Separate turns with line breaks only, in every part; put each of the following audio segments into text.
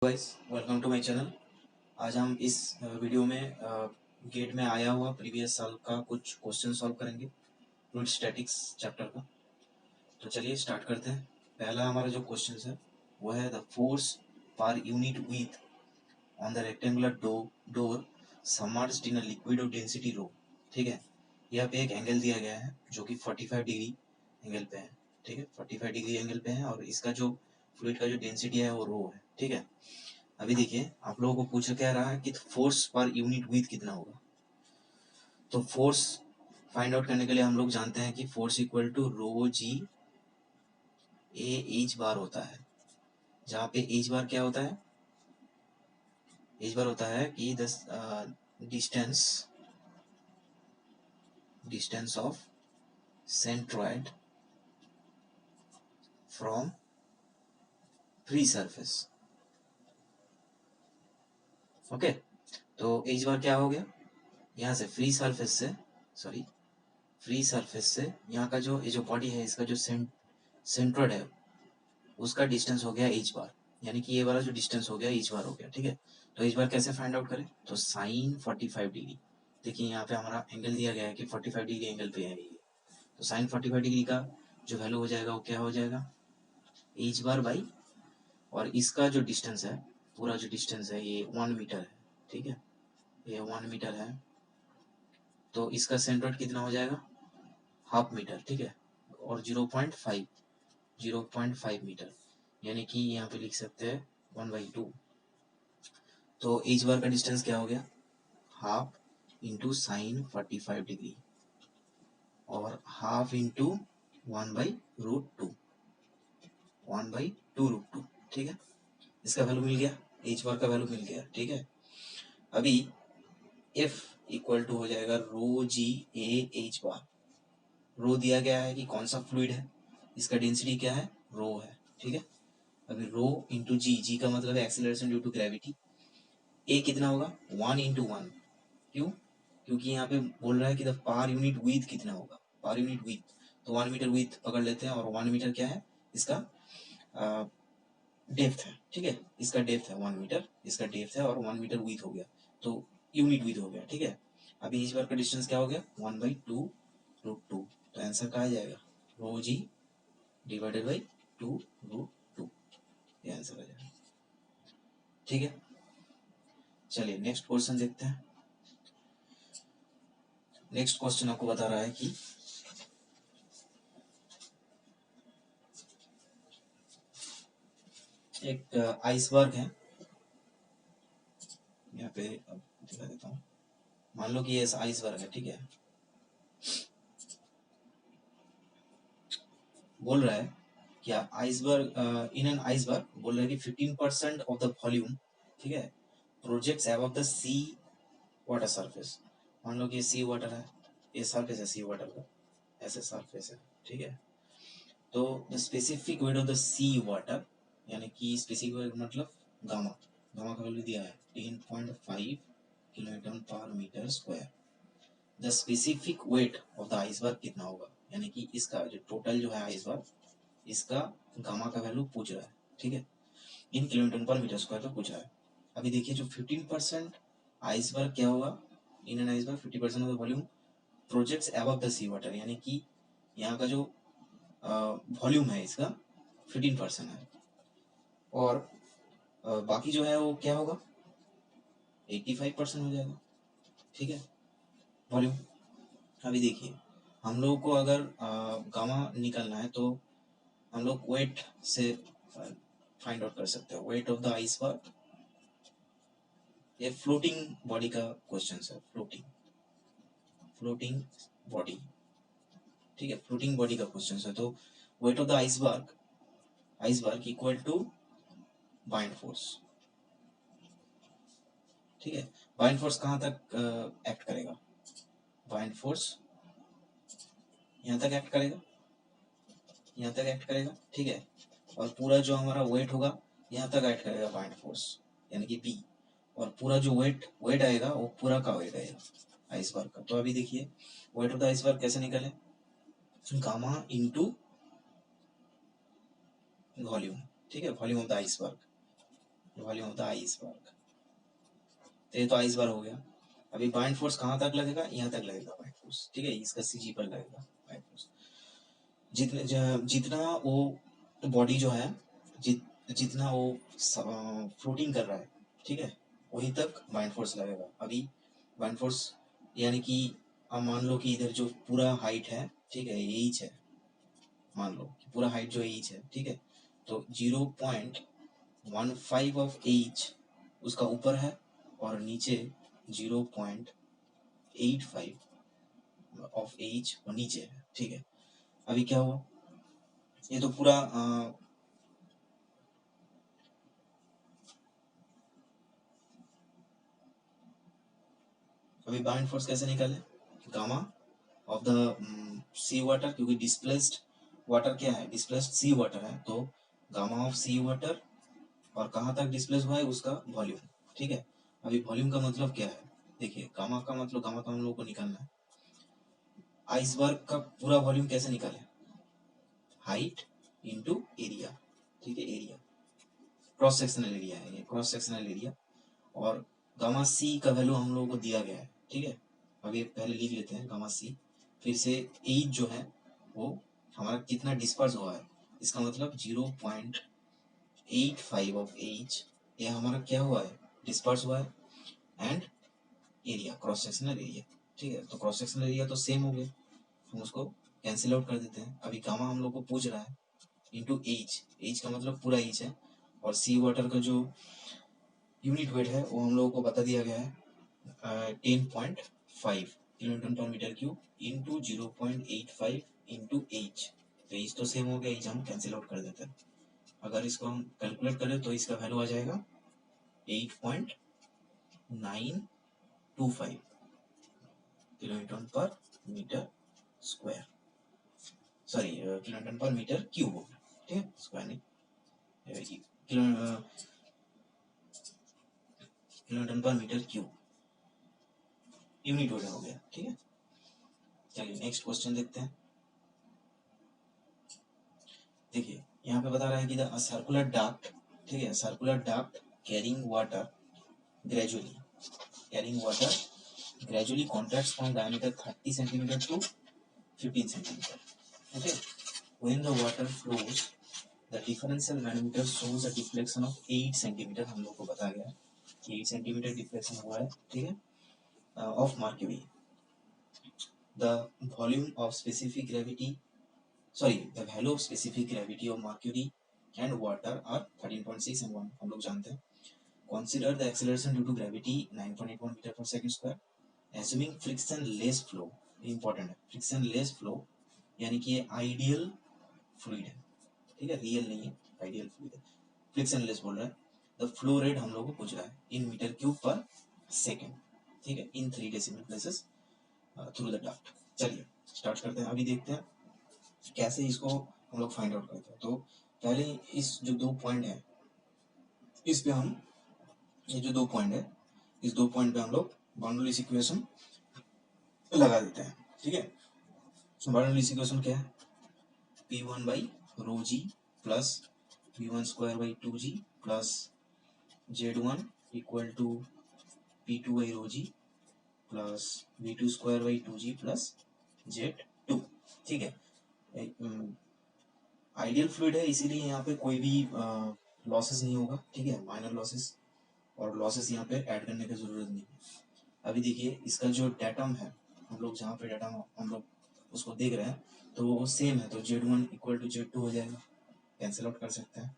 Guys, welcome to my channel. आज हम इस वीडियो में गेट में आया हुआ प्रीवियस साल का कुछ क्वेश्चन सॉल्व करेंगे फ्लूइड स्टैटिक्स चैप्टर का। तो चलिए स्टार्ट करते हैं। पहला हमारा जो क्वेश्चन है वो है the force per unit with on the rectangular door submerged in a liquid of density rho. ठीक है, यहाँ पे एक एंगल दिया गया है जो कि 45 डिग्री एंगल पे है। ठीक है, 45 डिग्री एंगल पे है और इसका जो फ्लूइड का जो डेंसिटी है वो रो है। ठीक है, अभी देखिए आप लोगों को पूछा क्या रहा है कि फोर्स पर यूनिट विथ कितना होगा। तो फोर्स फाइंड आउट करने के लिए हम लोग जानते हैं कि force equal to rho G A H bar होता है, जहाँ पे एच बार क्या होता है, एच बार होता है कि distance distance of centroid from free surface. Okay, तो एच बार क्या हो गया, यहाँ से फ्री सरफेस से यहाँ का जो ये जो बॉडी है इसका जो सेंट्रॉइड है उसका डिस्टेंस हो गया एच बार, यानी कि ये वाला जो डिस्टेंस हो गया एच बार हो गया। ठीक है, तो एच बार कैसे फाइंड आउट करें, तो साइन 45 डिग्री। देखिए यहाँ पे हमारा एंगल दिया गया है कि 45 डिग्री एंगल पे है ये, तो साइन 45 डिग्री का जो वैल्यू हो जाएगा वो क्या हो जाएगा, एच बार बाई, और इसका जो डिस्टेंस है, पूरा जो डिस्टेंस है ये 1 मीटर है। ठीक है, ये 1 मीटर है, तो इसका सेंट्रोइड कितना हो जाएगा, हाफ मीटर। ठीक है, और 0.5 मीटर, यानी कि यहाँ पे लिख सकते हैं 1/2। तो एच बार का डिस्टेंस क्या हो गया, हाफ इंटू साइन 45 डिग्री और हाफ इंटू 1/√2, 1/2√2। ठीक है, इसका वैल्यू मिल गया, एच बार का वैल्यू मिल गया। ठीक है, अभी एफ इक्वल टू हो जाएगा रो जी ए एच बार। रो दिया गया है कि कौन सा फ्लूइड है, इसका डेंसिटी क्या है, रो है। ठीक है, अभी रो इंटू जी, जी का मतलब है एक्सेलरेशन ड्यू टू ग्रेविटी। ए कितना होगा, 1 × 1। क्यों, क्योंकि यहाँ पे बोल रहा है कि द पार यूनिट विथ कितना होगा, पार यूनिट विथ, तो 1 मीटर विथ पकड़ लेते हैं, और 1 मीटर क्या है, इसका डेप्थ है। ठीक है, इसका डेप्थ है 1 मीटर, इसका डेप्थ है, और 1 मीटर विथ हो गया, तो यूनिट विथ हो गया। ठीक है, अभी इस बार का डिस्टेंस क्या हो गया, 1/2√2। तो आंसर कहा जाएगा रो जी डिवाइडेड बाई 2√2, ये आंसर आ जाएगा। ठीक है, चलिए नेक्स्ट क्वेश्चन देखते हैं। नेक्स्ट क्वेश्चन आपको बता रहा है कि एक आइसबर्ग है, यहाँ पे अब दिखा देता हूँ। मान लो कि ये आइसबर्ग है। ठीक है, बोल रहा है कि आइसबर्ग इन एन आइसबर्ग बोल रहा है कि 15% ऑफ द वॉल्यूम, ठीक है, projects above the sea water surface. मान लो कि ये सी वाटर है, ये सरफेस है सी वाटर का, ऐसे सरफेस है। ठीक है, तो the specific weight of the sea water, यानी कि स्पेसिफिक वेट मतलब गामा, गामा का वैल्यू दिया है 10.5 kilonewton per metre square. The specific weight of the iceberg कितना होगा, यानी कि इसका जो टोटल जो है आइसबर्ग, इसका गामा का वैल्यू पूछ रहा है। ठीक है, इन किलोमीटर पर मीटर स्क्वायर पे पूछ रहा है। अभी देखिए जो 15% आइसबर्ग क्या होगा, in an iceberg 50% of the volume projects above the sea water, यानी कि यहाँ का जो वॉल्यूम है इसका 15% है, और बाकी जो है वो क्या होगा, 85% हो जाएगा। ठीक है, वॉल्यूम। अभी देखिए हम लोगों को अगर गामा निकालना है तो हम लोग वेट से फाइंड आउट कर सकते हैं, वेट ऑफ द आइसबर्ग। ये फ्लोटिंग बॉडी का क्वेश्चन है, फ्लोटिंग बॉडी। ठीक है, फ्लोटिंग बॉडी का क्वेश्चन है, तो weight of the iceberg equal to bind force. ठीक है, बाइंड फोर्स कहाँ तक एक्ट करेगा, बाइंड फोर्स यहाँ तक एक्ट करेगा, यहाँ तक एक्ट करेगा। ठीक है, और पूरा जो हमारा वेट होगा यहाँ तक एक्ट करेगा बाइंड फोर्स, यानी कि बी, और पूरा जो वेट आएगा वो पूरा का वेट आएगा आइसबर्ग का। तो अभी देखिए वेट ऑफ द आइसबर्ग कैसे निकले, गामा इंटू वॉल्यूम। ठीक है, volume of the iceberg volume of the iceberg. तो ये तो आइसबर्ग हो गया। अभी बाइंड फोर्स कहाँ तक लगेगा, यहाँ तक लगेगा बाइंड फोर्स, ठीक है, इसका सीजी पर लगेगा बाइंड फोर्स। जितना वो बॉडी जो है, जितना वो फ्लोटिंग कर रहा है, ठीक है, वहीं तक बाइंड फोर्स लगेगा। अभी बाइंड फोर्स यानी कि अब मान लो कि इधर जो पूरा हाइट है, ठीक है, ये एच है, मान लो कि पूरा हाइट जो एच है, ठीक है, तो 0.15 ऑफ एच उसका ऊपर है और नीचे 0.85 ऑफ एच और नीचे है, ठीक है। अभी क्या हुआ, ये तो पूरा अभी बाइंड फोर्स कैसे निकाले, gamma of the sea water, क्योंकि डिस्प्लेस्ड वाटर क्या है, डिस्प्लेस्ड सी वाटर है, तो गामा ऑफ सी वाटर और कहाँ तक डिस्प्लेस हुआ है उसका वॉल्यूम, ठीक है। अभी वॉल्यूम का मतलब क्या है, देखिए गामा का मतलब, गामा का हम लोग को निकालना है। आइसबर्ग का पूरा वॉल्यूम कैसे निकाले, हाइट इंटू एरिया, ठीक है, एरिया क्रॉस सेक्शनल एरिया है, ये क्रॉस सेक्शनल एरिया। और गामा सी का वैल्यू हम लोगों को दिया गया है, ठीक है। अभी पहले लिख लेते हैं गामा सी, फिर से एच जो है वो हमारा कितना डिस्पर्स हुआ है, इसका मतलब 0.85 ऑफ एच, ये हमारा क्या हुआ है, डिस्पर्स हुआ है। And area, cross sectional area, ठीक है, तो क्रॉस सेक्शनल एरिया तो सेम हो गया, हम उसको कैंसिल आउट कर देते हैं। अभी गामा हम लोग को पूछ रहा है इंटू एच, एच का मतलब पूरा एच है, और सी वाटर का जो यूनिट वेट है वो हम लोगों को बता दिया गया है 10.5 kilonewton per metre cube into 0.85 into H. तो एच तो सेम हो गया, एच हम कैंसिल आउट कर देते हैं। अगर इसको हम कैलकुलेट करें तो इसका वैल्यू आ जाएगा 8.925 kilonewton per metre square, sorry kilonewton per metre cube हो गया, ठीक है, स्क्वायर नहीं, kilonewton per metre cube unit weight हो गया, ठीक है। चलिए नेक्स्ट क्वेश्चन देखते हैं। देखिए यहाँ पे बता रहा है कि द सर्कुलर डक्ट, ठीक है, circular duct carrying water gradually, carrying water gradually contracts from diameter 30 centimeter to 15 centimeter. Okay. When the water flows, the differential manometer shows a deflection of 8 centimeter, हम लोग को बताया गया है कि 8 centimeter deflection हुआ है, ठीक है, of mercury. The volume of specific gravity, sorry, the value of specific gravity of mercury and water are 13.6 and 1, हम लोग जानते हैं. Consider the acceleration due to gravity 9.81 meter per second square. Assuming friction less flow, important है, friction less flow यानी कि ये ideal fluid है, ठीक है, रियल नहीं है, आइडियल फ्लूइड है, फ्रिक्शन लेस बोल रहा है। द फ्लो रेट हम लोग को पूछ रहा है इन मीटर क्यूब पर सेकेंड, ठीक है, इन 3 decimal places through the duct. चलिए स्टार्ट करते हैं, अभी देखते हैं कैसे इसको हम लोग फाइंड आउट करते हैं। तो पहले इस जो 2 पॉइंट है इस पे हम, ये जो 2 पॉइंट है इस 2 पॉइंट पे हम लोग बाउंड्री इक्वेशन लगा देते हैं, ठीक है। बाउंड्री इक्वेशन क्या है, P1 by rho G plus V1 square by 2G plus Z1 equal to P2 by rho G plus V2 square by 2G plus Z2, ठीक है। आइडियल फ्लूइड है इसीलिए यहाँ पे कोई भी लॉसेस नहीं होगा, ठीक है, माइनर लॉसेस, और लॉसेस यहाँ पे ऐड करने की जरूरत नहीं है। अभी देखिए इसका जो डेटम है, हम लोग जहाँ पे डेटम हम लोग उसको देख रहे हैं तो वो सेम है, तो Z1 इक्वल टू Z2 हो जाएगा, कैंसिल आउट कर सकते हैं।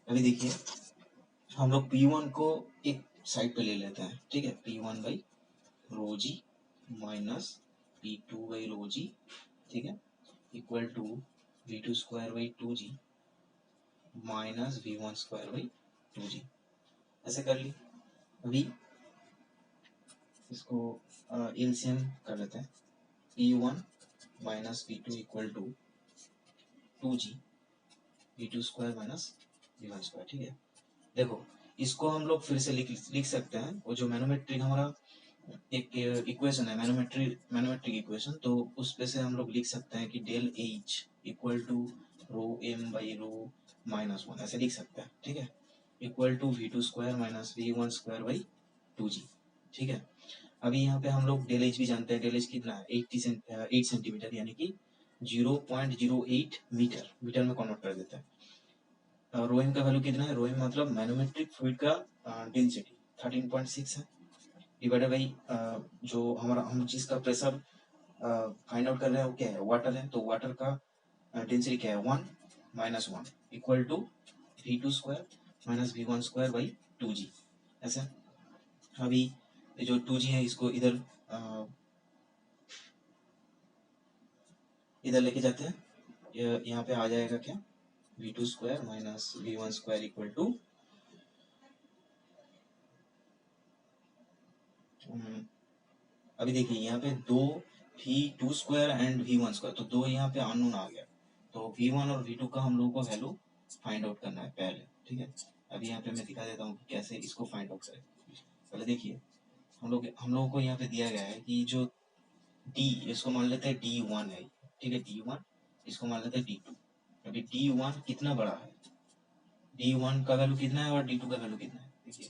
अभी देखिए हम लोग P1 को एक साइड पे ले लेते हैं, ठीक है, P1 by rho G minus P2 by rho G, ठीक है, equal to V2 square by 2G minus V1 square by 2G, ऐसे कर ली। अभी इसको एलसीएम कर लेते हैं, P1 minus P2 equal to 2G V2 square minus V1 square, ठीक है। देखो इसको हम लोग फिर से लिख सकते हैं, वो जो मैनोमेट्रिक हमारा एक इक्वेशन है, मैनोमेट्रिक इक्वेशन, तो उस पे से हम लोग लिख सकते हैं कि del H equal to rho M by rho minus 1, ऐसे लिख सकते हैं, ठीक है। Equal to V two square minus V one square by 2g। ठीक है, अभी यहाँ पे हम लोग डेल एच भी जानते हैं, डेल एच कितना है 8 सेंटीमीटर, यानी कि 0.08 मीटर, मीटर में कन्वर्ट कर देता है। रो एम का वैल्यू कितना है, रो एम मतलब मैनोमेट्रिक फ्लूइड का डेंसिटी 13.6 है, डिवाइडेड बाई जो हमारा हम जिसका प्रेशर फाइंड आउट कर रहे हैं वो क्या है, वाटर है, तो वाटर का डेंसिटी क्या है 1 minus 1 equal to V two square minus V one square by 2g। ऐसा अभी ये जो 2g है इसको इधर इधर लेके जाते हैं, यहाँ पे आ जाएगा क्या, V two square minus V one square equal to अभी देखिए यहाँ पे दो V two square and V one square, तो दो यहाँ पे अननोन आ गया, तो वी वन और वी टू का हम लोगों को वैल्यू फाइंड आउट करना है पहले। ठीक है, अभी यहाँ पे मैं दिखा देता हूँ कि कैसे इसको फाइंड आउट करें। पहले देखिए हम लोगों को यहाँ पे दिया गया है कि जो डी, इसको मान लेते हैं डी वन है, ठीक है डी वन, इसको मान लेते हैं डी टू। अभी डी वन कितना बड़ा है, डी वन का वैल्यू कितना है और डी टू का वैल्यू कितना है, देखिए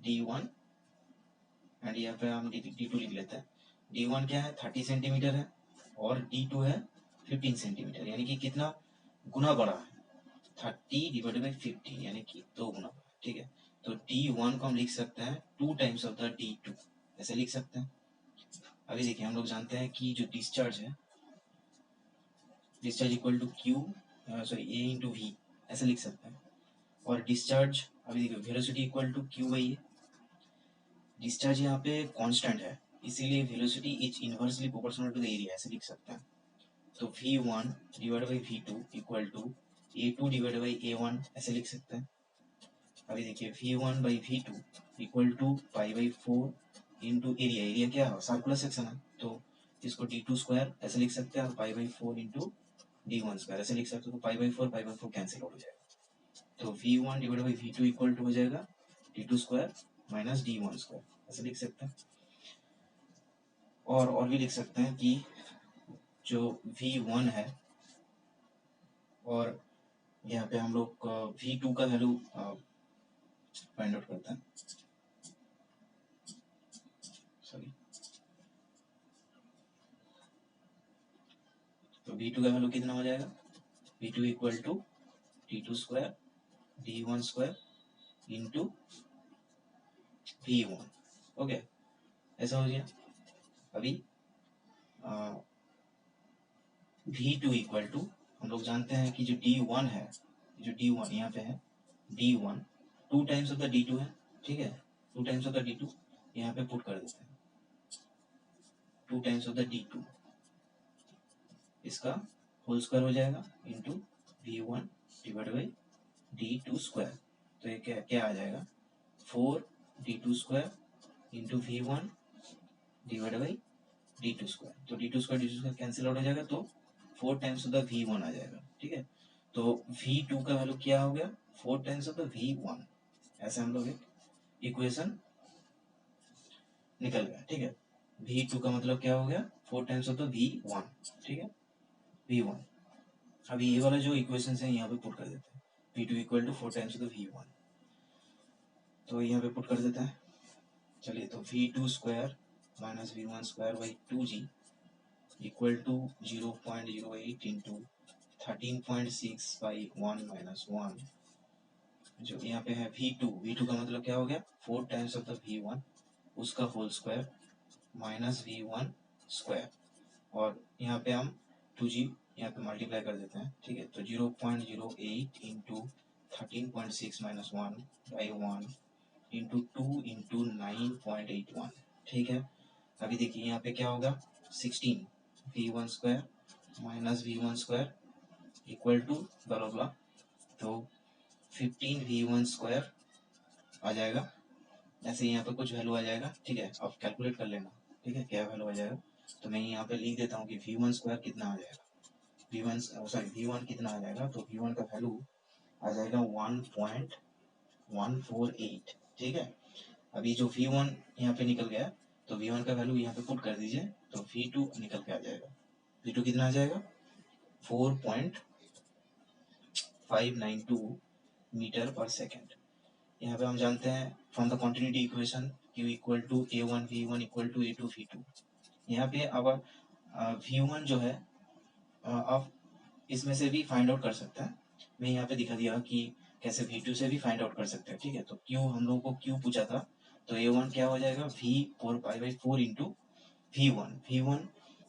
डी वन एंड यहाँ पे हम डी टू लिख लेते हैं। डी वन क्या है 30 सेंटीमीटर है और डी टू है 15 सेंटीमीटर, यानी कि कितना गुना बड़ा है, 30 डिवाइडेड बाई 15 यानी कि 2 गुना। ठीक है, तो डी वन को हम लिख सकते हैं 2 times of the D two, ऐसे लिख सकते हैं। अभी देखिए हम लोग जानते हैं कि जो डिस्चार्ज है, discharge equal to Q sorry A into V, ऐसे लिख सकते हैं। और डिस्चार्ज अभी देखिए velocity equal to Q by A, discharge यहाँ पे कांस्टेंट है इसीलिए velocity is inversely proportional to the area, ऐसे लिख सकते हैं। तो v1 divide by v2 equal to a2 divide by a1, ऐसे लिख सकते हैं। अभी देखिए v1 by v2 equal to pi by 4 into area, area क्या है सर्कुलर सेक्शन है, तो इसको d2 स्क्वायर ऐसे लिख सकते हैं और पाई बाई 4 इंटू d1 स्क्वायर ऐसे लिख सकते हो, तो पाई बाई 4 कैंसिल हो जाएगा, तो v1 divide by v2 equal to हो जाएगा d2 square minus d1 square, ऐसे लिख सकते हैं। और भी लिख सकते हैं कि जो v1 है और यहाँ पे हम लोग v2 का वैल्यू फाइंड आउट करते हैं, सॉरी, तो v2 का वैल्यू कितना हो जाएगा, v2 equal to d2 square d1 square into v1। Okay, ऐसा हो गया। अभी v2 इक्वल टू हम लोग जानते हैं कि जो d1 है, जो d1 यहाँ पे है d1 2 times of the d2 है, ठीक है 2 टाइम्स ऑफ द d2 यहाँ पे पुट कर देते हैं, 2 टाइम्स ऑफ द d2 इसका होल स्क्वायर हो जाएगा into v1 divide by d2 square, तो ये क्या क्या आ जाएगा 4 d2 square into v1 divide by d2 square, तो d2 स्क्वायर कैंसिल आउट हो जाएगा, तो 4 टाइम्स ऑफ द v1 आ जाएगा। ठीक है, तो v2 का वैल्यू क्या हो गया 4 टाइम्स ऑफ द v1, ऐसे हम लोग एक इक्वेशन निकल गया। ठीक है, v2 का मतलब क्या हो गया 4 टाइम्स ऑफ द v1, ठीक है v1। अभी ये वाला जो इक्वेशन है यहाँ पे पुट कर देते हैं, v2 equal to 4 times of the v1, तो यहाँ पे पुट कर देते हैं। चलिए, तो v2 square minus v1 square by 2g equal to 0.08 into 13.6 by 1 minus 1, जो यहाँ पे है v2 का मतलब क्या हो गया 4 टाइम्स ऑफ द v1 उसका whole square minus v1 square, और यहाँ पे हम 2g यहाँ पे मल्टीप्लाई कर देते हैं। ठीक है, तो 0.08 into 13.6 minus 1 by 1 into 2 into 9.81। ठीक है, अभी देखिए यहाँ पे क्या होगा 16 v1 square minus v1 square equal to blah blah, तो 15 v1 स्क्वायर आ जाएगा, ऐसे यहाँ पे कुछ वैल्यू आ जाएगा। ठीक है, अब कैलकुलेट कर लेना, ठीक है क्या वैल्यू आ जाएगा, तो मैं यहाँ पे लिख देता हूँ कि v1 स्क्वायर कितना आ जाएगा, v1 कितना आ जाएगा, तो v1 का वैल्यू आ जाएगा 1.148। ठीक है, अभी जो v1 यहाँ पे निकल गया, तो v1 का वैल्यू यहाँ पे पुट कर दीजिए, तो v2 निकल के आ जाएगा, v2 कितना आ जाएगा 4.5 0.592 मीटर पर सेकेंड। यहाँ पे हम जानते हैं from the continuity equation Q equal to A1 V1 equal to A2 V2। यहाँ पे अब V1 जो है आप इसमें से भी फाइंड आउट कर सकते हैं। मैं यहाँ पे दिखा दिया कि कैसे V2 से भी फाइंड आउट कर सकते हैं, ठीक है। तो Q हम लोग को Q पूछा था, तो A1 क्या हो जाएगा V4 इंटू V1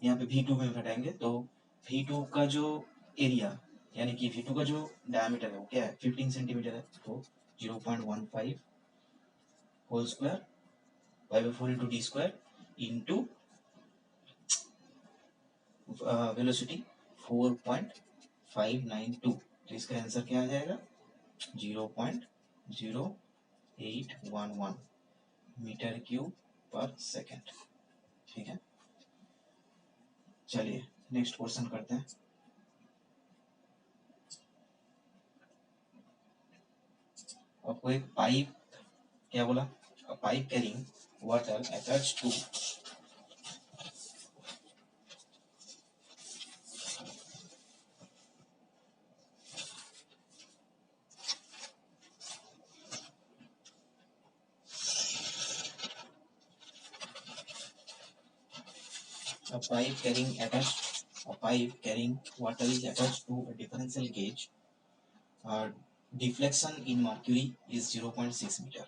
यहाँ पे V2 में घटाएंगे तो V2 का जो एरिया यानी कि V2 का जो डायमीटर है वो क्या है 15 सेंटीमीटर है, तो 0.15 whole square y/4 into D square into velocity 4.592। तो इसका आंसर क्या आ जाएगा 0.0811 मीटर क्यूब पर सेकेंड, ठीक है। चलिए नेक्स्ट क्वेश्चन करते हैं। आपको एक पाइप क्या बोला, pipe carrying water attach to a pipe carrying water is attached to a differential gauge. Deflection in mercury is 0.6 metre,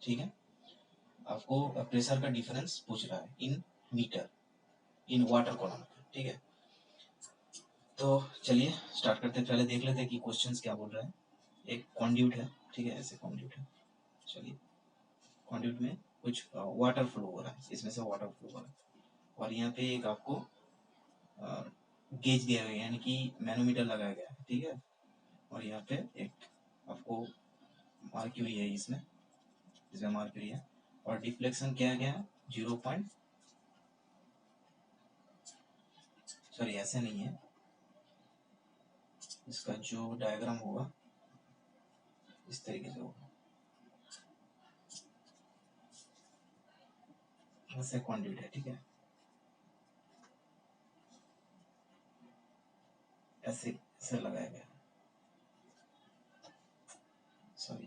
ठीक है। आपको प्रेशर का डिफरेंस पूछ रहा है in metre in water column, ठीक है। तो चलिए स्टार्ट करते हैं। पहले देख लेते हैं कि क्वेश्चंस क्या बोल रहा है। एक कॉन्ड्यूट है, ठीक है, ऐसे कॉन्ड्यूट है। चलिए कॉन्ड्यूट में कुछ वाटर फ्लो हो रहा है, इसमें से वाटर फ्लो हो रहा है और यहाँ पे एक आपको गेज दिया गया यानी कि मैनोमीटर लगाया गया है, ठीक है। और यहाँ पे एक आपको मार्क्यूरी है, इसमें मार्क्यूरी है और डिफ्लेक्शन क्या गया 0. सॉरी ऐसे नहीं है, इसका जो डायग्राम होगा इस तरीके से होगा, ऐसे क्वांटिटी है, ठीक है, ऐसे ऐसे लगाया गया। सॉरी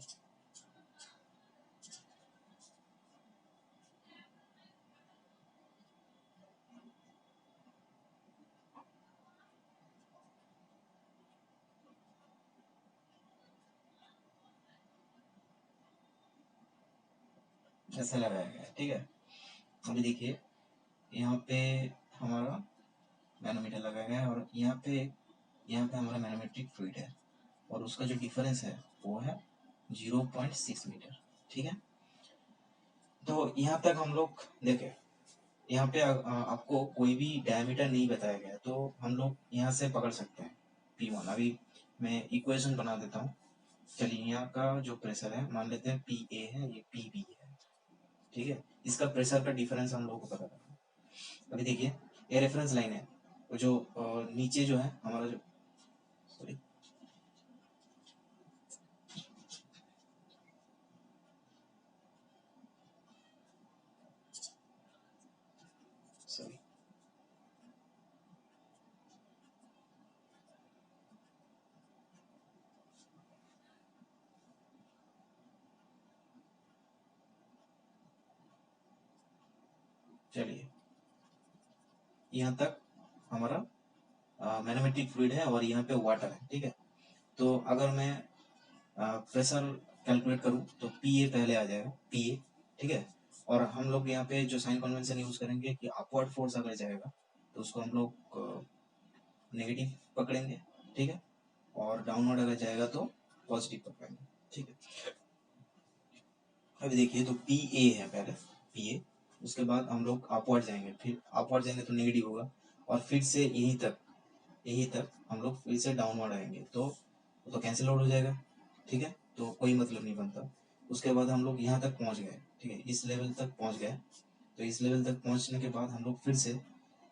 ऐसे लगाया गया, ठीक है। अभी देखिए यहाँ पे हमारा मैनोमीटर लगाया गया है और यहाँ पे हमारा मैनोमेट्रिक फ्लूइड है और उसका जो डिफरेंस है वो है 0.6 मीटर, ठीक है। तो यहाँ तक हम लोग देखें, यहाँ पे आपको कोई भी डायमीटर नहीं बताया गया तो हम लोग यहाँ से पकड़ सकते हैं P1। अभी मैं इक्वेशन बना देता हूँ। चलिए यहाँ का जो प्रेशर है मान लेते हैं PA है, ये PB है, ठीक है। इसका प्रेशर का डिफरेंस हम लोग को पता करना है। अभी देखिए ये रेफरेंस लाइन है, तो जो नीचे जो है हमारा जो सॉरी सॉरी चलिए यहाँ तक हमारा मैग्नेटिक फ्लूइड है और यहाँ पे वाटर है, ठीक है। तो अगर मैं प्रेशर कैलकुलेट करूँ तो PA पहले आ जाएगा, PA, ठीक है। और हम लोग यहाँ पे जो साइन कन्वेंशन यूज करेंगे कि अपवर्ड फोर्स अगर जाएगा तो उसको हम लोग नेगेटिव पकड़ेंगे, ठीक है। और डाउनवर्ड अगर जाएगा तो पॉजिटिव पकड़ेंगे, ठीक है। अभी देखिए तो PA है पहले, PA, उसके बाद हम लोग अपवर्ड जाएंगे, फिर अपवर्ड जाएंगे तो नेगेटिव होगा और फिर से यहीं तक हम लोग फिर से डाउनवर्ड आएंगे तो कैंसिल आउट हो जाएगा, ठीक है। तो कोई मतलब नहीं बनता। उसके बाद हम लोग यहाँ तक पहुँच गए, ठीक है, इस लेवल तक पहुँच गए। तो इस लेवल तक पहुँचने के बाद हम लोग फिर से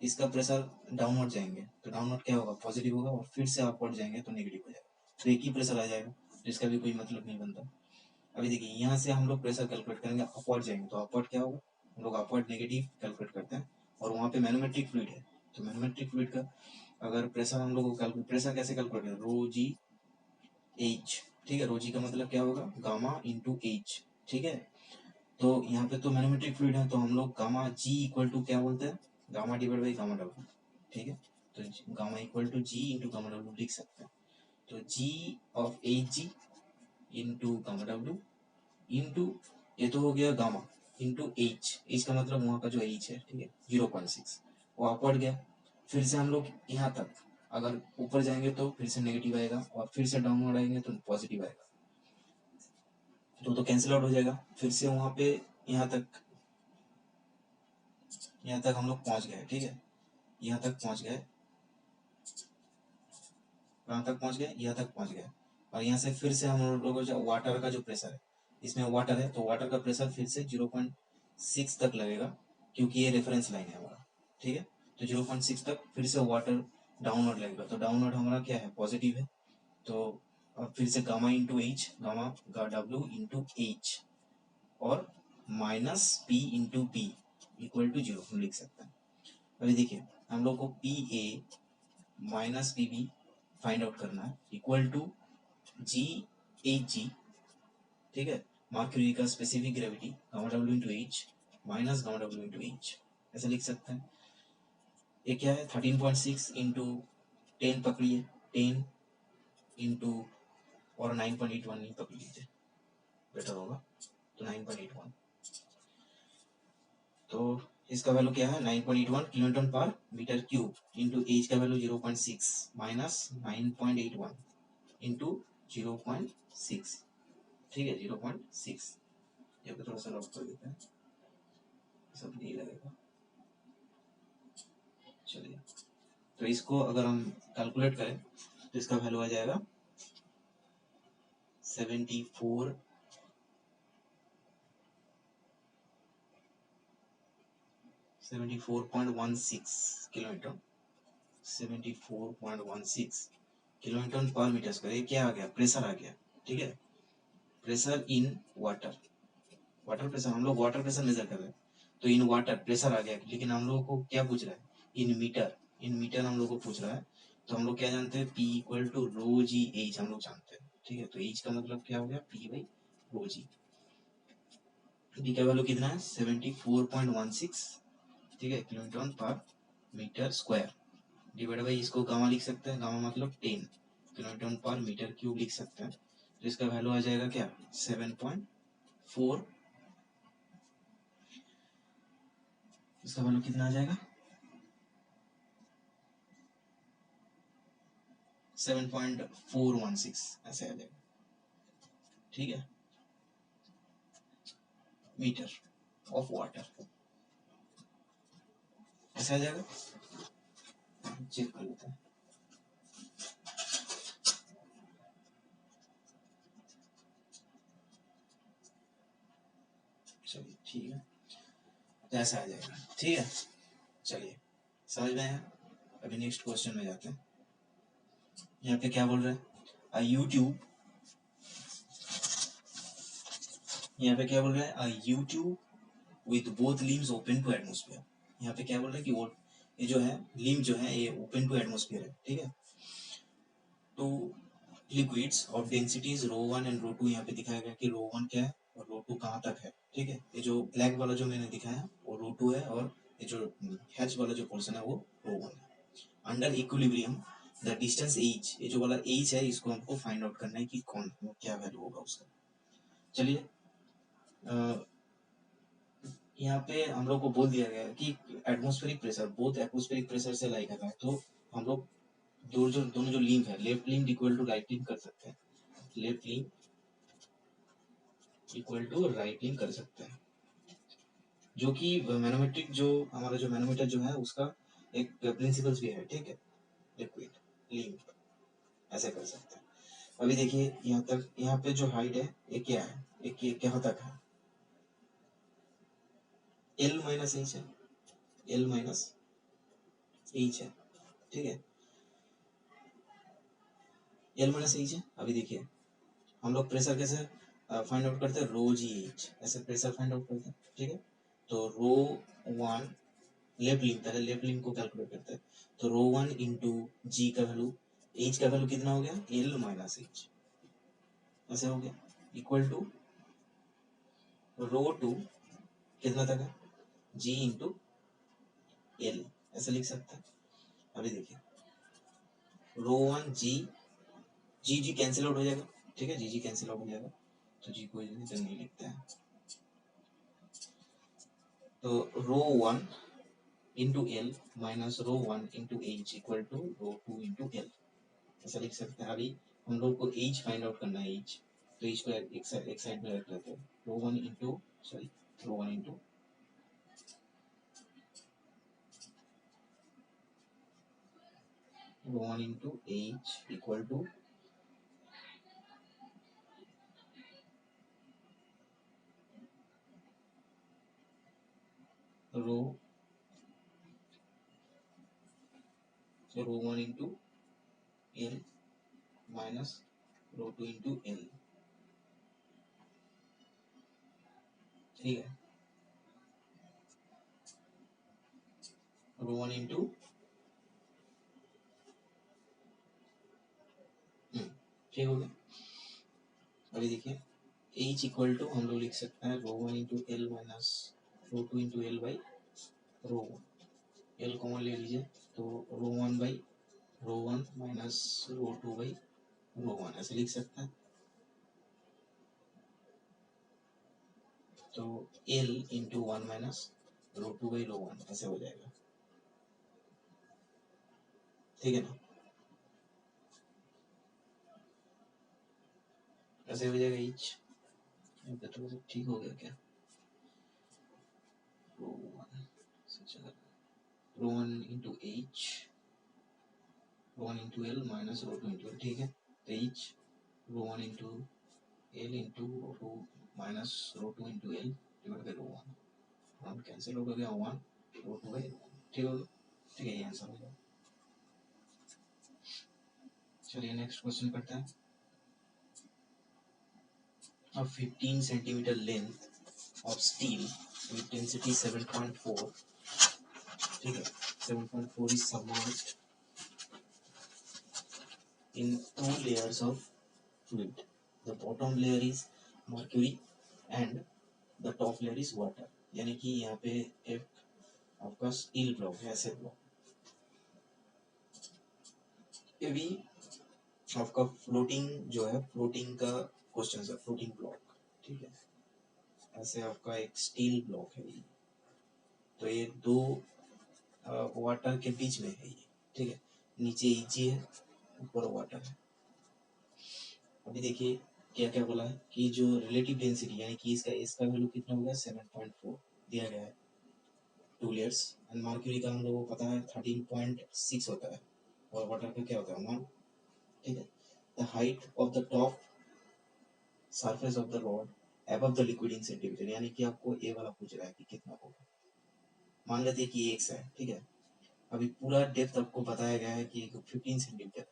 इसका प्रेशर डाउनवर्ड जाएंगे तो डाउनवर्ड क्या होगा पॉजिटिव होगा और फिर से अपवर्ड जाएंगे तो नेगेटिव हो जाएगा। तो एक ही प्रेशर आ जाएगा, तो इसका भी कोई मतलब नहीं बनता। अभी देखिए यहाँ से हम लोग प्रेशर कैलकुलेट करेंगे, अपवर्ड जाएंगे तो अपवर्ड क्या होगा, हम लोग अपवर्ड नेगेटिव कैलकुलेट करते हैं और वहाँ पे मैनोमेट्रिक फ्लूइड है। तो मैनोमेट्रिक फ्लूइड का अगर प्रेशर हम लोग को कैलकुलेट, प्रेशर कैसे कैलकुलेट करें, रो जी एच, ठीक है। रो जी का मतलब क्या होगा, गामा इंटू एच, ठीक है। तो यहाँ पे तो मैनोमेट्रिक फ्लूइड है, तो हम लोग गामा जी इक्वल टू क्या बोलते हैं, gamma divide by gamma W, ठीक है। तो gamma equal to G into gamma W लिख सकते हैं। तो G of H G into gamma W into, ये तो हो गया गामा, इंटू एच, एच का मतलब वहाँ का जो एच है, ठीक है, 0.6, वो अपवर्ड गया। फिर से हम लोग यहाँ तक अगर ऊपर जाएंगे तो फिर से नेगेटिव आएगा, और फिर से डाउनवर्ड आएंगे तो पॉजिटिव आएगा, तो कैंसिल आउट हो जाएगा। फिर से वहाँ पे यहाँ तक हम लोग पहुँच गए, ठीक है, यहाँ तक पहुँच गए, कहाँ तक पहुँच गए, यहाँ तक पहुँच गए। और यहाँ से फिर से हम लोगों को जो वाटर का जो प्रेशर है, इसमें वाटर है तो वाटर का प्रेशर फिर से 0.6 तक लगेगा, क्योंकि ये रेफरेंस लाइन है हमारा, ठीक है। तो 0.6 तक फिर से वाटर डाउनवर्ड लगेगा, तो डाउनवर्ड हमारा क्या है, पॉजिटिव है। तो अब फिर से गामा इंटू एच, गामा का डब्ल्यू इंटू एच, और minus P into B equal to 0 हम लिख सकते हैं। अभी देखिए हम लोग को P A minus P B find out करना है, equal to G H G, ठीक है, मर्क्यूरी का specific gravity gamma W into H minus gamma W into H, ऐसे लिख सकते हैं। ये क्या है, 13.6 इंटू 10 पकड़िए, 10 इंटू, और 9.81 नहीं पकड़ लीजिए, बेटर होगा, तो 9.81, तो इसका वैल्यू क्या है, 9.81 kilonewton per metre cube, into H का वैल्यू 0.6 माइनस 9.81 इंटू 0.6, ठीक है, 0.6। यहाँ पे थोड़ा सा लॉक कर देते हैं, सब नहीं लगेगा। चलिए, तो इसको अगर हम कैलकुलेट करें तो इसका वैल्यू आ जाएगा 74 74.16 kilometre, 74.16 kilometre per metre square. ये क्या आ गया, प्रेशर आ गया, ठीक है, pressure in water, water pressure, हम लोग वाटर प्रेशर मेजर कर रहे हैं, तो इन वाटर प्रेशर आ गया, लेकिन हम लोगों को क्या पूछ रहा है, इन मीटर, इन मीटर हम लोग को पूछ रहा है। तो हम लोग क्या जानते हैं, P equal to rho G H हम लोग जानते हैं, ठीक है। तो एच का मतलब क्या हो गया, P by rho G. D का वैल्यू कितना है, 74.16, ठीक है, kilometre per metre square, divide by, इसको गामा लिख सकते हैं, गामा मतलब 10 किलोमीटर पर मीटर क्यूब लिख सकते हैं। तो इसका वैल्यू आ जाएगा क्या, 7.4, इसका वैल्यू कितना आ जाएगा, 7.416 ऐसे आ जाएगा, ठीक है, मीटर ऑफ वाटर, ऐसे आ जाएगा। चेक कर लेते हैं, चलिए ठीक है, तो ऐसा आ जाएगा, ठीक है। चलिए, समझ में आया। अभी नेक्स्ट क्वेश्चन में जाते हैं। यहाँ पे क्या बोल रहे हैं, यूट्यूब, यहाँ पे क्या बोल रहा है, U tube with both limbs open to atmosphere. यहाँ पे क्या बोल रहा है कि वो ये जो है लिम जो है ये ओपन टू एटमोस्फेयर है, ठीक है। तो liquids of densities rho 1 and rho 2, यहाँ पे दिखाया गया कि रो 1 क्या है और रो 2 कहाँ तक है, ठीक है। ये जो ब्लैक वाला जो मैंने दिखाया वो रो 2 है, और ये जो हैच वाला जो पोर्शन है वो रो 1 है। Under equilibrium the distance H, ये जो वाला एच है इसको हमको फाइंड आउट करना है कि कौन क्या वैल्यू होगा उसका। चलिए, यहाँ पे हम लोग को बोल दिया गया है कि atmospheric pressure both atmospheric pressure से लाई कर रहा है, तो हम लोग दोनों जो लिंक है, left link equal to right link कर सकते हैं, left link equal to right link कर सकते हैं, जो कि मैनोमेट्रिक जो हमारा जो मैनोमीटर जो है उसका एक प्रिंसिपल्स भी है, ठीक है, लिक्विड लिंक, ऐसे कर सकते हैं। अभी देखिए यहाँ तक, यहाँ पे जो हाइट है ये क्या है, ये क्या तक है, एल माइनस एच है, एल माइनस एच है, ठीक है, एल माइनस एच है। अभी देखिए हम लोग प्रेशर कैसे फाइंड आउट करते हैं, रो जी एच, ऐसे प्रेशर फाइंड आउट करते हैं, ठीक है। तो रो 1 लेफ्ट लिंक, पहले लेफ्ट लिंक को कैलकुलेट करते हैं, तो रो 1 इंटू जी का वैल्यू, एच का वैल्यू कितना हो गया, एल माइनस एच, ऐसे हो गया, इक्वल टू रो टू कितना तक है, जी इंटू एल, ऐसे लिख सकते हैं। अभी देखिए रो वन जी, जी जी कैंसिल आउट हो जाएगा, ठीक है, जी जी कैंसिल आउट हो जाएगा, तो जी को इधर नहीं लिखते हैं, तो rho one into L minus rho one into H equal to rho two into L, ऐसा लिख सकते हैं। अभी हम लोग को एच फाइंड आउट करना है, एच, तो एच को एक साइड में रख लेते हैं, rho one into sorry rho one into rho one into H equal to rho rho one into L minus rho two into L, ठीक है, रो वन इंटू ठीक हो गया। अभी देखिए एच इक्वल टू हम लोग लिख सकते हैं rho one into L minus rho two into L by rho one, L common ले लीजिए, तो rho one by rho one minus rho two by rho one, ऐसे लिख सकते हैं। तो L into one minus rho two by rho one ऐसे हो जाएगा, ठीक है ना, ऐसे हो जाएगा एच, तो ठीक हो गया क्या, rho one rho one into H rho one into L minus rho two into L, ठीक है, तो H rho one into L into rho two minus rho two into L divide by rho one, one cancel हो गया, one rho two by rho one, ठीक हो गया, ठीक है, ये आंसर हो गया। चलिए नेक्स्ट क्वेश्चन करते हैं। A 15 centimeter length of steel with density 7.4, ठीक है, 7.4 is submerged in two layers of fluid. The bottom layer is mercury and the top layer is water. यानी कि यहाँ पे एक आपका स्टील ब्लॉक है, ऐसे ब्लॉक, ये भी आपका फ्लोटिंग जो है, फ्लोटिंग का क्वेश्चन है, फ्लोटिंग ब्लॉक, ठीक है, ऐसे आपका एक स्टील ब्लॉक है ये, तो ये दो वाटर के बीच में है ये, ठीक है, नीचे ईजी है, ऊपर वाटर है। अभी देखिए क्या क्या बोला है कि जो रिलेटिव डेंसिटी यानी कि इसका इसका वैल्यू कितना होगा, 7.4 दिया गया है, टू लेयर्स, एंड मर्क्यूरी का हम लोगों को पता है 13.6 होता है, और वाटर का क्या होता है 1, ठीक है। The height of the top surface of the rod above the liquid in centimetre, यानी कि आपको ए वाला पूछ रहा है कि कितना होगा, मान लेते हैं कि एक्स है, ठीक है, अभी पूरा डेप्थ आपको बताया गया है कि 15 सेंटीमीटर,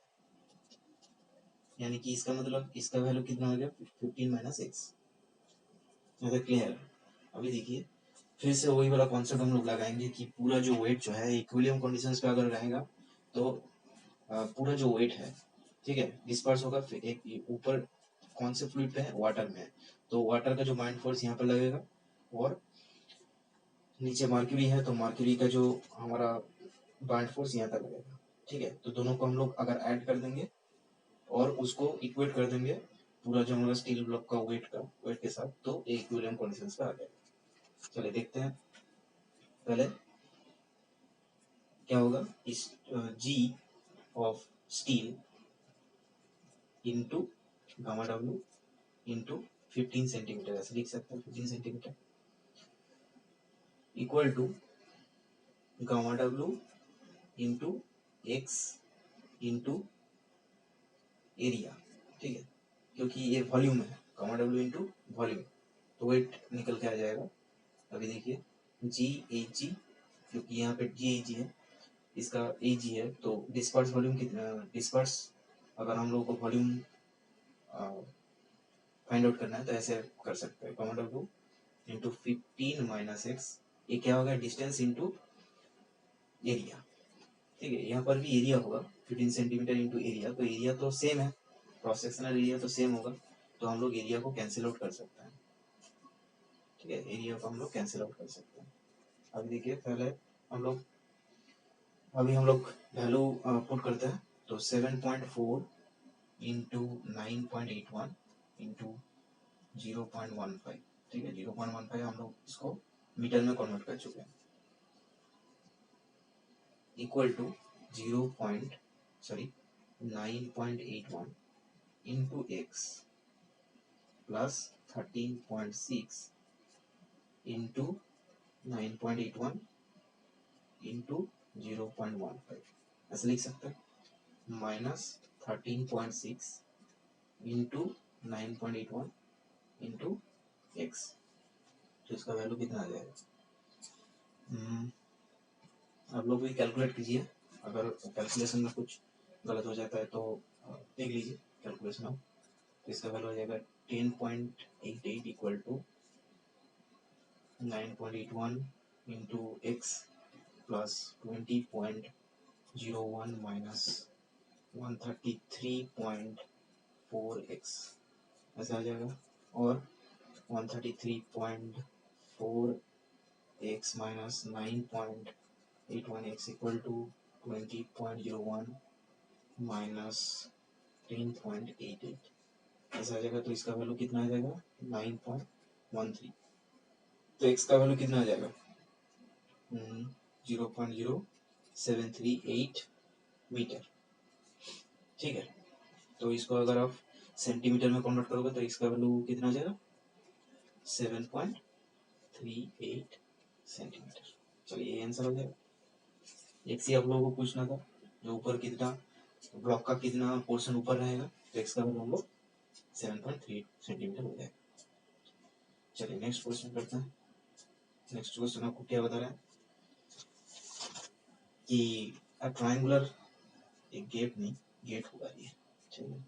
यानी कि इसका मतलब इसका वैल्यू कितना हो गया 15 माइनस एक्स, क्लियर। अभी देखिए फिर से वही वाला कॉन्सेप्ट हम लोग लगाएंगे कि पूरा जो वेट जो है इक्विलिब्रियम कंडीशंस पे अगर रहेगा तो पूरा जो वेट है, ठीक है, डिस्पर्स होगा, फिर एक ऊपर कौन से फ्लूइड पे है, वाटर में है, तो वाटर का जो बाइंड फोर्स यहाँ पर लगेगा, और नीचे मर्क्यूरी है तो मर्क्यूरी का जो हमारा बाइंड फोर्स यहाँ तक लगेगा, ठीक है, तो दोनों को हम लोग अगर ऐड कर देंगे और उसको इक्वेट कर देंगे पूरा जो हमारा स्टील ब्लॉक का वेट के साथ, तो इक्विलिब्रियम कंडीशंस पे आ जाएगा। चलिए देखते हैं पहले क्या होगा, इस G of steel into gamma W into 15 centimetre, ऐसे लिख सकते हैं 15 centimetre equal to gamma W into X into area, ठीक है, क्योंकि ये वॉल्यूम है, गामा डब्ल्यू इंटू वॉल्यूम, तो वेट निकल के आ जाएगा। अभी देखिए जी ए जी, क्योंकि यहाँ पे जी ए जी है, इसका ए जी है, तो डिस्पर्स वॉल्यूम कितना, डिस्पर्स अगर हम लोग को वॉल्यूम फाइंड आउट करना है तो ऐसे कर सकते हैं, gamma W into 15 minus x, ये क्या होगा डिस्टेंस इंटू एरिया, ठीक है, यहाँ पर भी एरिया होगा 15 सेंटीमीटर इंटू एरिया, तो एरिया तो सेम है, क्रॉस सेक्शनल एरिया तो सेम होगा, तो हम लोग एरिया को कैंसिल आउट कर सकते हैं, ठीक है, एरिया को हम लोग कैंसिल आउट कर सकते हैं। अभी देखिए पहले हम लोग वैल्यू पुट करते हैं, तो 7.4 इंटू 9.81 इंटू 0.15, ठीक है, 0.15 हम लोग इसको मीटर में कन्वर्ट कर चुके हैं, equal to 9.81 into X plus 13.6 into 9.81 into 0.15, ऐसे लिख सकते हैं, माइनस 13.6 इंटू 9.81 इंटू एक्स। तो इसका वैल्यू कितना आ जाएगा? आप लोग भी कैलकुलेट कीजिए, अगर कैलकुलेशन में कुछ गलत हो जाता है तो देख लीजिए कैलकुलेशन आप। तो इसका वैल्यू हो जाएगा 10.88 equal to 9.81 into X plus 20.01 minus 133.4 X, ऐसा आ जाएगा। और 133.4 X minus 9.81 X equal to 20.01 minus 10.88, ऐसा आ जाएगा। तो इसका वैल्यू कितना आ जाएगा? 9.13। तो एक्स का वैल्यू कितना आ जाएगा? 0.0738 मीटर, ठीक है। तो इसको अगर आप सेंटीमीटर में कन्वर्ट करोगे तो इसका वैल्यू कितना आ जाएगा? 7.38 सेंटीमीटर। चलिए ये आंसर हो जाएगा। एक सी आप लोगों को पूछना था, जो ऊपर कितना ब्लॉक का कितना पोर्शन ऊपर रहेगा, तो एक्स का वैल्यू हम लोग 7.3 सेंटीमीटर हो जाएगा। चलिए नेक्स्ट क्वेश्चन करते हैं। नेक्स्ट क्वेश्चन आपको क्या बता रहा है कि अ ट्रायंगुलर, एक गेट होगा ये, चलिए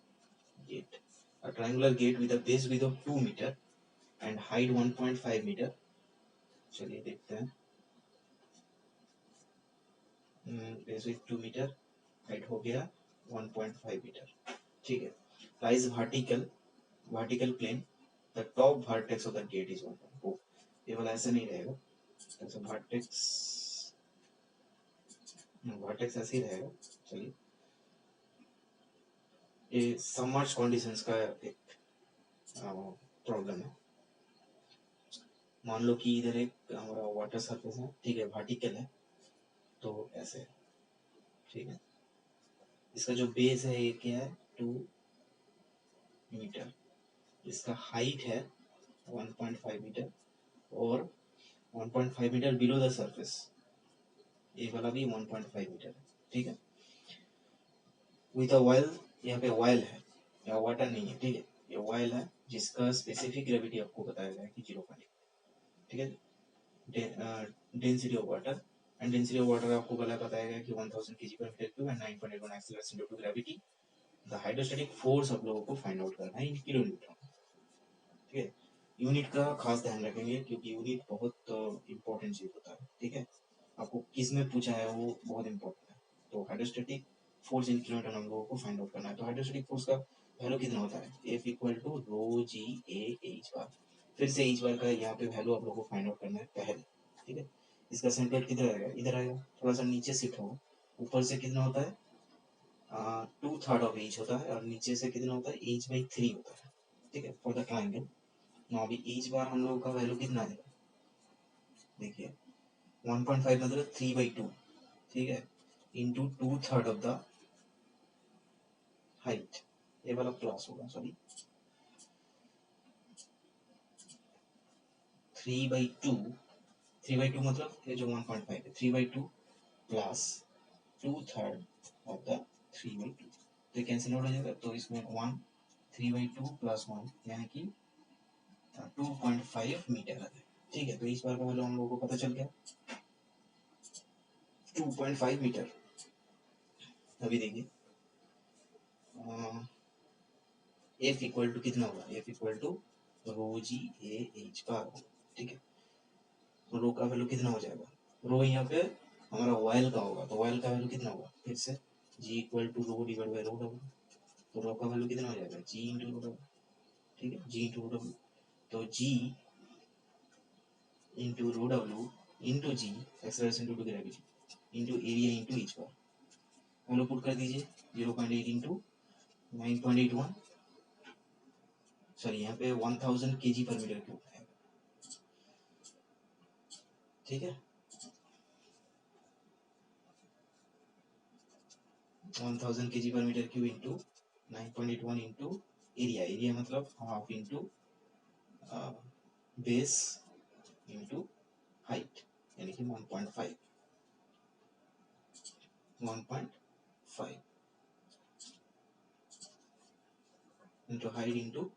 gate, a triangular gate with a base width of 2 metre and height 1.5 metre. चलिए देखते हैं, बेस विड्थ 2 मीटर, हाइट हो गया 1.5 मीटर, ठीक है। Lies vertical plane, the top vertex of the gate is 1.4। ये वाला ऐसा नहीं रहेगा, ऐसा वर्टेक्स ऐसे ही रहेगा। चलिए, ये सबमर्ज कंडीशंस का एक प्रॉब्लम है। मान लो कि इधर एक हमारा वाटर सरफेस है, ठीक है, वर्टिकल है, तो ऐसे है, ठीक है। इसका जो बेस है ये क्या है? 2 मीटर। इसका हाइट है 1.5 मीटर और 1.5 मीटर बिलो द सरफेस, ये वाला भी 1.5 मीटर है, ठीक है। विद अ वाइल, यहाँ पे वाइल है, यहाँ वाटर नहीं है, ठीक है, ये वाइल है जिसका स्पेसिफिक ग्रेविटी आपको बताया गया है कि 0.8, ठीक है। Density of water, and density of water आपको बताया गया कि 1000 kg per meter cube and 9.81 acceleration due to gravity। The hydrostatic force आप लोगों को फाइंड आउट करना है इन किलो न्यूटन, ठीक है। यूनिट का खास ध्यान रखेंगे क्योंकि यूनिट बहुत इंपॉर्टेंट चीज होता है, ठीक है। आपको किस में पूछा है वो बहुत इंपॉर्टेंट है। तो hydrostatic force in kilo Newton हम लोगों को फाइंड आउट करना है। तो हाइड्रोस्टैटिक फोर्स का वैल्यू कितना होता है? F equal to rho G A H bar. फिर से एच बार का यहाँ पे वैल्यू आप लोगों को फाइंड आउट करना है पहले, ठीक है। इसका सेंटर किधर आएगा? इधर आएगा, थोड़ा सा नीचे शिफ्ट होगा। ऊपर से कितना होता है? 2/3 ऑफ एच होता है, और नीचे से कितना होता है? h/3 होता है, ठीक है, फॉर द ट्राइंगल। ना अभी एच बार हम लोगों का वैल्यू कितना आएगा? देखिए 1.5 मतलब 3/2, ठीक है, इंटू 2/3 ऑफ द हाइट, ये वाला प्लस होगा, सॉरी 3/2 मतलब ये जो 1.5 है 3/2 प्लस 2/3 ऑफ द 3/2, तो कैंसिल आउट हो जाएगा। तो इसमें 1 3/2 प्लस 1 यानी कि 2.5 मीटर है, ठीक है। तो इस बार का वैल्यू हम लोगों को पता चल गया 2.5 मीटर। अभी देखिए एफ इक्वल टू कितना होगा? F equal to rho G A H bar, ठीक है। तो रो का वैल्यू कितना हो जाएगा? रो यहाँ पे हमारा वाइल का होगा, तो वाइल का वैल्यू कितना होगा? फिर से G equal to rho divide by rho होगा, तो रो का वैल्यू कितना हो जाएगा? जी इंटू रो, ठीक है, जी इंटू रो डब्ल्यू, तो G into rho W into G acceleration due to gravity into area into H bar, हम लोग पुट कर दीजिए 0.8 इंटू 9.81, सॉरी यहाँ पे 1000 kg पर मीटर क्यूब है, ठीक है, 1000 kg पर metre cube into 9.81 into area, area मतलब half into base into height, यानी कि 1.5 into height into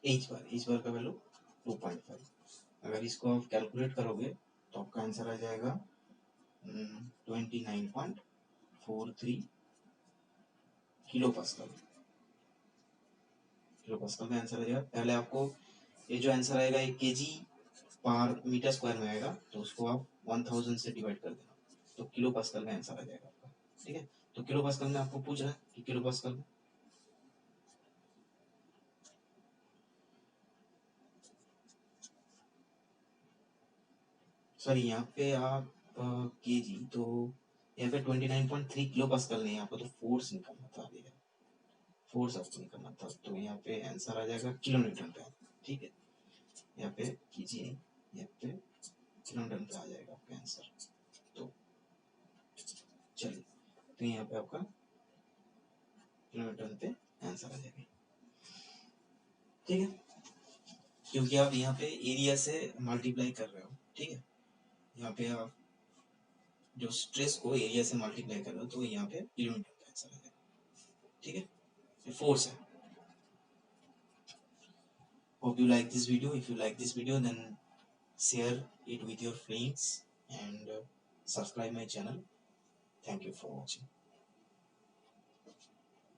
H bar का वैल्यू 2.5। अगर इसको आप कैलकुलेट करोगे तो आपका आंसर आ जाएगा 29.43 किलो पास्कल, किलो पास्कल का आंसर आ जाएगा। पहले आपको ये जो आंसर आएगा ये केजी पर मीटर स्क्वायर में आएगा, तो उसको आप 1000 से डिवाइड कर देना, तो किलो पास्कल का आंसर आ जाएगा आपका, ठीक है। तो किलो पास्कल में आपको पूछ रहा है कि किलो पास्कल में, सॉरी यहाँ पे आप केजी, तो यहाँ पे 29.3 किलो पास्कल नहीं, आपको तो फोर्स निकालना था, फोर्स आपको निकालना था, तो यहाँ पे आंसर आ जाएगा किलो न्यूटन पे, ठीक है, यहाँ पे केजी नहीं, यहाँ पे किलो न्यूटन पे आ जाएगा आपका आंसर। तो चलिए, तो यहाँ पे आपका किलो न्यूटन पे आंसर आ जाएगा, ठीक है, क्योंकि आप यहाँ पे एरिया से मल्टीप्लाई कर रहे हो, ठीक है, यहाँ पे आप जो स्ट्रेस को एरिया से मल्टीप्लाई कर रहे हो, तो यहाँ पे किलोमीटर का आंसर आ जाएगा, ठीक है, ये फोर्स है। Hope you like this video. If you like this video, then share it with your friends and subscribe my channel. Thank you for watching.